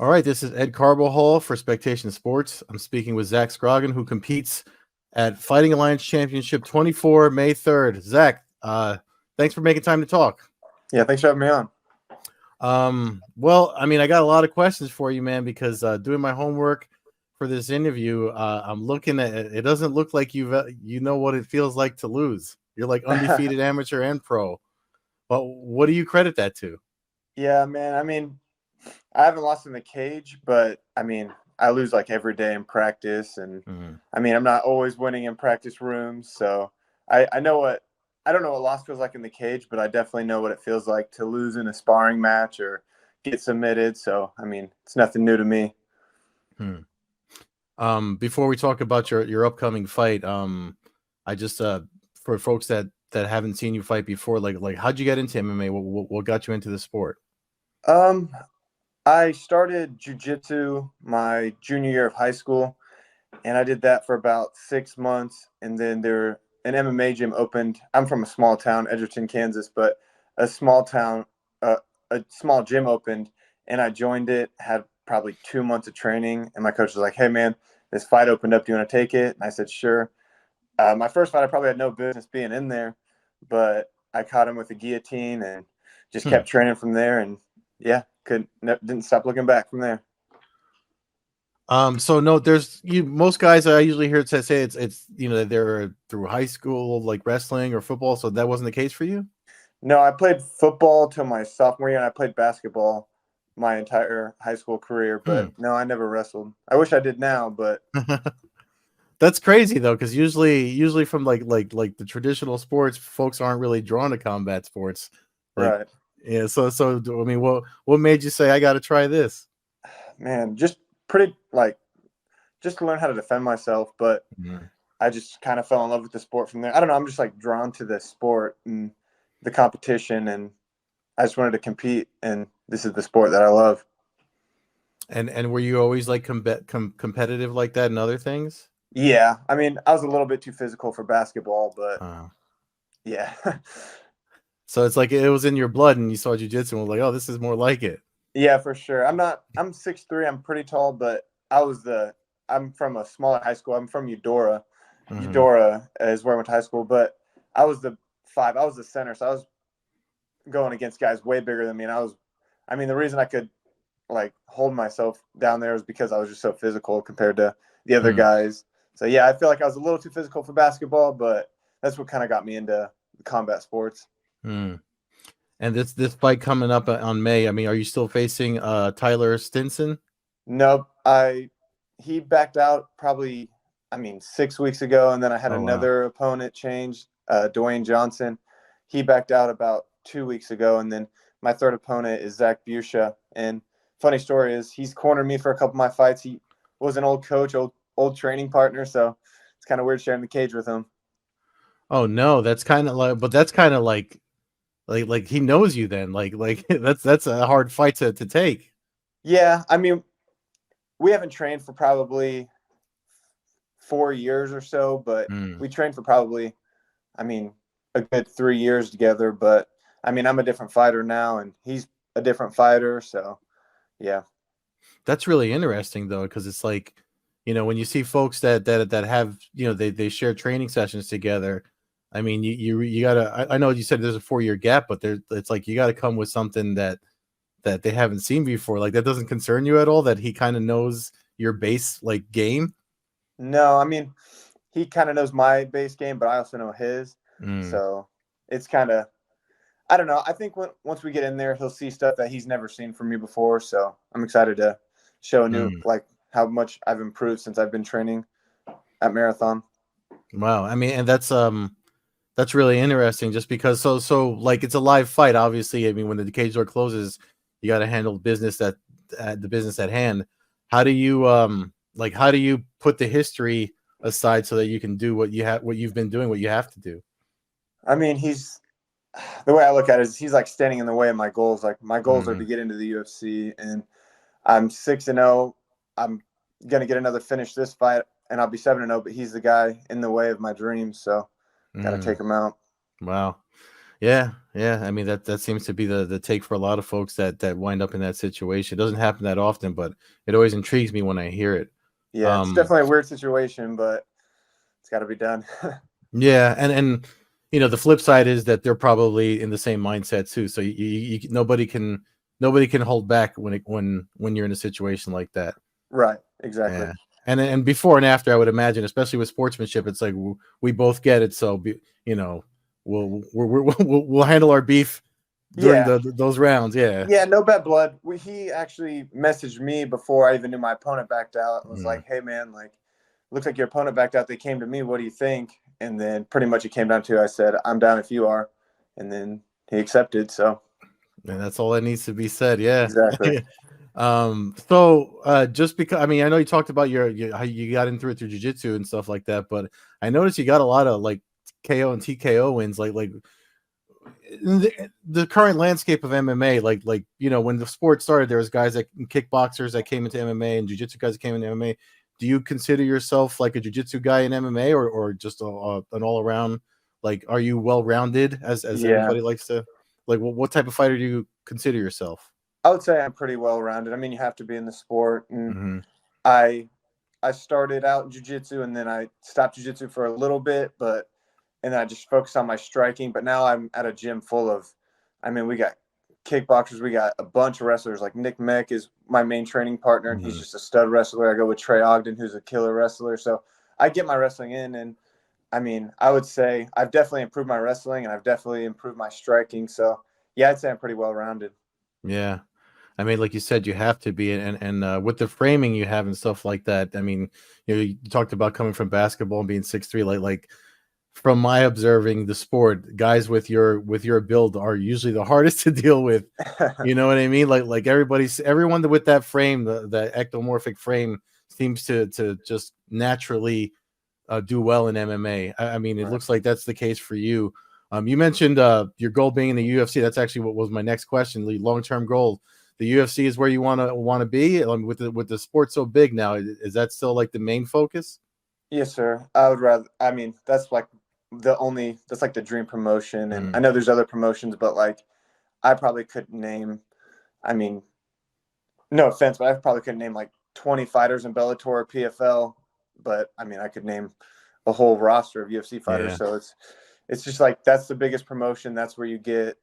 All right, this is Ed Carbajal for Spectation Sports. I'm speaking with Zach Scroggin, who competes at Fighting Alliance Championship 24, May 3rd. Zach, thanks for making time to talk. Yeah, thanks for having me on. Well, I mean, I got a lot of questions for you, man, because doing my homework for this interview, I'm looking at it. It doesn't look like you know what it feels like to lose. You're like undefeated amateur and pro. But what do you credit that to? Yeah, man. I haven't lost in the cage, but I lose like every day in practice, and Mhm. I'm not always winning in practice rooms. So I know what I don't know what loss feels like in the cage, but I definitely know what it feels like to lose in a sparring match or get submitted. So it's nothing new to me. Hmm. Before we talk about your upcoming fight, I just for folks that haven't seen you fight before, like how'd you get into MMA? What got you into the sport? Um, I started jujitsu my junior year of high school, and I did that for about 6 months. And then an MMA gym opened. I'm from a small town, Edgerton, Kansas, but a small town, uh, a small gym opened, and I joined it. Had probably 2 months of training, and my coach was like, "Hey, man, this fight opened up. Do you want to take it?" And I said, "Sure." My first fight, I probably had no business being in there, but I caught him with a guillotine and just Hmm. kept training from there. And yeah, didn't stop looking back from there. So no, there's you. Most guys I usually hear it say it's they're through high school like wrestling or football. So that wasn't the case for you. No, I played football till my sophomore year, and I played basketball my entire high school career. Hmm. But no, I never wrestled. I wish I did now, but That's crazy though, because usually from like the traditional sports, folks aren't really drawn to combat sports. Like, right, yeah. I mean, what made you say I got to try this? man, just pretty like just to learn how to defend myself. But Mhm. I just kind of fell in love with the sport from there. I don't know. I'm just like drawn to the sport and the competition, and I just wanted to compete. And this is the sport that I love. And were you always like competitive like that in other things? Yeah, I was a little bit too physical for basketball, but Uh, yeah. so it's like it was in your blood, and you saw jujitsu and was like, oh, this is more like it. Yeah, for sure. I'm 6'3", I'm pretty tall, but I'm from a smaller high school. I'm from Eudora. Hmm. Eudora is where I went to high school, but I was the center, so I was going against guys way bigger than me. And the reason I could like hold myself down there was because I was just so physical compared to the other Hmm. guys. So yeah, I feel like I was a little too physical for basketball, but that's what kind of got me into combat sports. Hmm. And this fight coming up on May. I mean, are you still facing Tyler Stinson? Nope. He backed out probably 6 weeks ago, and then I had Oh wow. another opponent change, Dwayne Johnson. He backed out about 2 weeks ago, and then my third opponent is Zach Busha. And funny story is he's cornered me for a couple of my fights. He was an old coach, old training partner, so it's kind of weird sharing the cage with him. Oh no, that's kind of like, but that's kind of like he knows you then. Like that's a hard fight to take. Yeah, we haven't trained for probably 4 years or so, but Mm. we trained for probably I mean, a good 3 years together. But I'm a different fighter now, and he's a different fighter. So yeah, That's really interesting though, because it's like, when you see folks that have, they share training sessions together. I mean, you gotta. I know you said there's a 4 year gap, but it's like you got to come with something that they haven't seen before. Like that doesn't concern you at all. That he kind of knows your base like game. no, he kind of knows my base game, but I also know his. Mm, So it's kind of I don't know. I think once we get in there, he'll see stuff that he's never seen from me before. So I'm excited to show mm. how much I've improved since I've been training at Marathon. Wow. I mean, and that's really interesting. Just because so like it's a live fight. Obviously, I mean, when the cage door closes, you got to handle business the business at hand. How do you put the history aside so that you can do what you've been doing, what you have to do? He's the way I look at it is he's like standing in the way of my goals. Like my goals are to Mm, get into the UFC, and I'm 6-0. I'm gonna get another finish this fight, and I'll be 7-0. But he's the guy in the way of my dreams, so gotta mm, take him out. wow. Yeah, yeah. I mean that seems to be the take for a lot of folks that wind up in that situation. It doesn't happen that often, but it always intrigues me when I hear it. Yeah, it's Um, definitely a weird situation, but it's got to be done. yeah, and the flip side is that they're probably in the same mindset too. So nobody can hold back when you're in a situation like that. Right, exactly. Yeah, and before and after, I would imagine, especially with sportsmanship, it's like we both get it. So you know, we'll handle our beef during Yeah, those rounds. Yeah. yeah, no bad blood. He actually messaged me before I even knew my opponent backed out and was Mm. like, "Hey, man, like, looks like your opponent backed out. They came to me. What do you think?" And then pretty much it came down to I said, "I'm down if you are," and then he accepted. So And that's all that needs to be said. Yeah. exactly. So just because I mean I know you talked about your how you got into it through jiu-jitsu and stuff like that, but I noticed you got a lot of like KO and TKO wins, like in the current landscape of MMA, like when the sport started, there was guys like kickboxers that came into MMA and jiu-jitsu guys that came into MMA. Do you consider yourself like a jiu-jitsu guy in MMA, or just an all-around, like, are you well-rounded as Yeah, everybody likes to, like, what type of fighter do you consider yourself? I would say I'm pretty well rounded. I mean, you have to be in the sport, and Hmm. I I started out in jujitsu, and then I stopped jujitsu for a little bit, but and then I just focused on my striking. But now I'm at a gym full of, I mean, we got kickboxers, we got a bunch of wrestlers. Like Nick Meck is my main training partner, and he's Hmm. just a stud wrestler. I go with Trey Ogden, who's a killer wrestler. So I get my wrestling in, and I mean, I would say I've definitely improved my wrestling, and I've definitely improved my striking. So yeah, I'd say I'm pretty well rounded. Yeah. I mean, like you said, you have to be, and with the framing you have and stuff like that. I mean, you talked about coming from basketball and being 6'3", like from my observing the sport, guys with your build are usually the hardest to deal with. You know what I mean? Like everyone with that frame, the ectomorphic frame, seems to just naturally do well in MMA. I mean, it Right. looks like that's the case for you. You mentioned your goal being in the UFC. That's actually what was my next question. The long-term goal. The UFC is where you want to be. With the sport so big now. Is that still like the main focus? Yes, sir. I would rather. I mean, that's like that's like the dream promotion, and I Mm, know there's other promotions, but like I probably couldn't name. I mean, no offense, but I probably couldn't name like 20 fighters in Bellator or PFL. But I mean, I could name a whole roster of UFC fighters. yeah. So it's just like that's the biggest promotion. That's where you get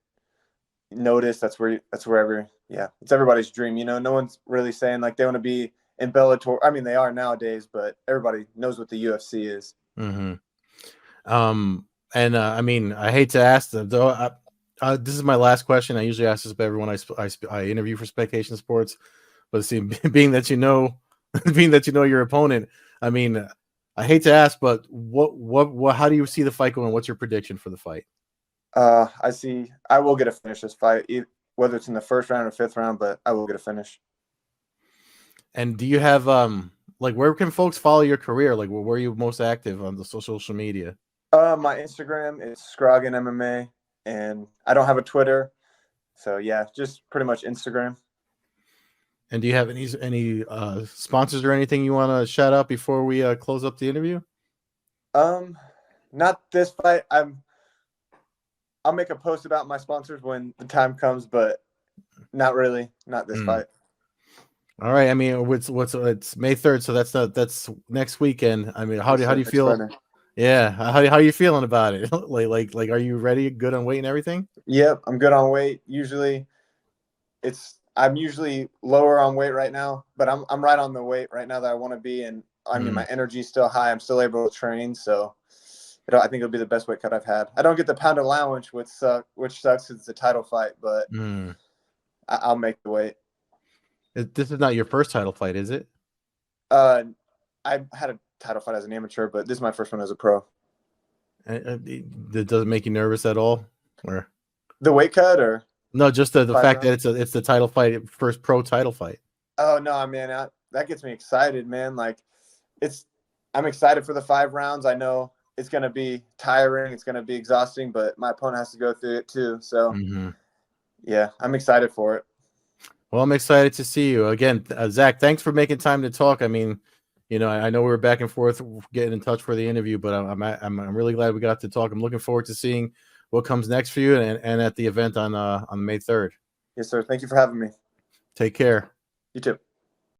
noticed. That's wherever. Yeah, it's everybody's dream. You know, no one's really saying like they want to be in Bellator. I mean, they are nowadays, but everybody knows what the UFC is. Hmm. Um, and I mean, I hate to ask them though. This is my last question. I usually ask this about everyone I interview for Spectation Sports, but see, being that being that your opponent, I mean, I hate to ask, but what how do you see the fight going? What's your prediction for the fight? I see. I will get a finish this fight, whether it's in the first round or fifth round, but I will get a finish. And do you have like, where can folks follow your career? Like, where are you most active on the social media? My Instagram is Scroggin MMA, and I don't have a Twitter, so yeah, just pretty much Instagram. And do you have any sponsors or anything you want to shout out before we close up the interview? Um, Not this fight. I'll make a post about my sponsors when the time comes, but not really. Not this Mm. fight. All right. I mean, what's it's May 3rd, so that's next weekend. I mean, Yes, how sir. do you Next feel? Friday. Yeah, how you feeling about it? Like, are you ready? Good on weight and everything? Yep, I'm good on weight. Usually, I'm usually lower on weight right now, but I'm right on the weight right now that I want to be, and I mean Mm, my energy's still high. I'm still able to train, so I think it'll be the best weight cut I've had. I don't get the pound allowance, which sucks. It's a title fight, but mm. I'll make the weight. This is not your first title fight, is it? Uh, I had a title fight as an amateur, but this is my first one as a pro. It doesn't make you nervous at all, or The weight cut or no? Just the five fact rounds? that it's the title fight, first pro title fight. Oh no, man, that gets me excited, man. Like it's, I'm excited for the 5 rounds. I know it's gonna be tiring, it's gonna be exhausting, but my opponent has to go through it too. So Hmm. yeah, I'm excited for it. Well, I'm excited to see you again, Zach. Thanks for making time to talk. I mean, I know we were back and forth getting in touch for the interview, but I'm really glad we got to talk. I'm looking forward to seeing what comes next for you and at the event on May 3rd. Yes, sir. Thank you for having me. Take care. You too.